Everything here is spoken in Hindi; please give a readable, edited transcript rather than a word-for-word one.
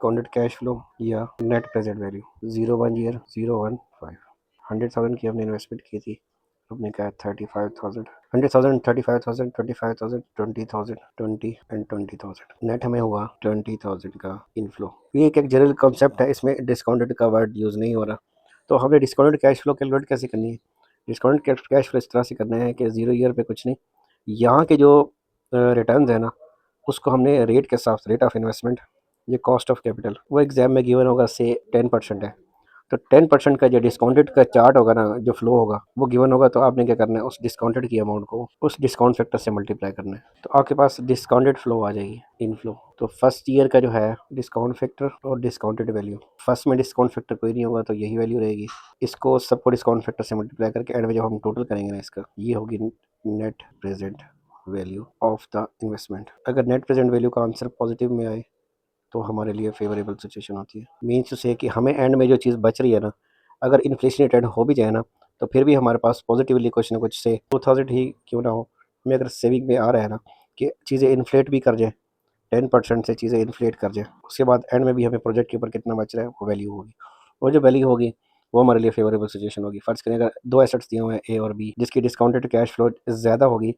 डिस्काउंटेड कैश फ्लो या नेट प्रेजेंट वैल्यू। 01 ईयर 015 100,000 की हमने इन्वेस्टमेंट की थी, हमने कहा 35,000 100,000 35,000 25,000 20,000 20 एंड 20,000 नेट हमें हुआ 20,000 का इनफ्लो। ये एक जनरल कॉन्सेप्ट है, इसमें डिस्काउंटेड का वर्ड यूज़ नहीं हो रहा। तो हमने डिस्काउंटेड कैश फ्लो कैलकुलेट कैसे करनी है? डिस्काउंटेड कैश फ्लो इस तरह से करना है कि 0 ईयर पे कुछ नहीं, यहाँ के जो रिटर्न्स है ना, उसको हमने रेट के साथ, रेट ऑफ इन्वेस्टमेंट, ये कॉस्ट ऑफ कैपिटल, वो एग्जाम में गिवन होगा से 10% है, तो 10% का जो डिस्काउंटेड का चार्ट होगा ना, जो फ्लो होगा वो गिवन होगा, तो आपने क्या करना है, उस डिस्काउंटेड की अमाउंट को उस डिस्काउंट फैक्टर से मल्टीप्लाई करना है, तो आपके पास डिस्काउंटेड फ्लो आ जाएगी, इनफ्लो। तो फर्स्ट ईयर का जो है डिस्काउंट फैक्टर और डिस्काउंटेड वैल्यू, फर्स्ट में डिस्काउंट फैक्टर कोई नहीं होगा तो यही वैल्यू रहेगी, इसको सबको डिस्काउंट फैक्टर से मल्टीप्लाई करके एंड में जब हम टोटल करेंगे ना इसका, ये होगी net present value of the investment. अगर नेट प्रेजेंट वैल्यू का आंसर पॉजिटिव में आए तो हमारे लिए फेवरेबल सिचुएशन होती है। मीन्स टू से कि हमें एंड में जो चीज़ बच रही है ना, अगर इन्फ्लेशन रेट हो भी जाए ना, तो फिर भी हमारे पास पॉजिटिवली कुछ ना कुछ से 2000 ही क्यों ना हो, हमें अगर सेविंग में आ रहा है ना कि चीज़ें इन्फ्लेट भी कर जाए, 10% से चीज़ें इन्फ्लेट कर जाए, उसके बाद एंड में भी हमें प्रोजेक्ट के ऊपर कितना बच रहा है वो वैल्यू होगी, और जो वैल्यू होगी वो हमारे लिए फेवरेबल सिचुएशन होगी। फर्ज करें अगर दो एसेट्स दिए हुए हैं ए और बी, जिसकी डिस्काउंटेड कैश फ्लो ज़्यादा होगी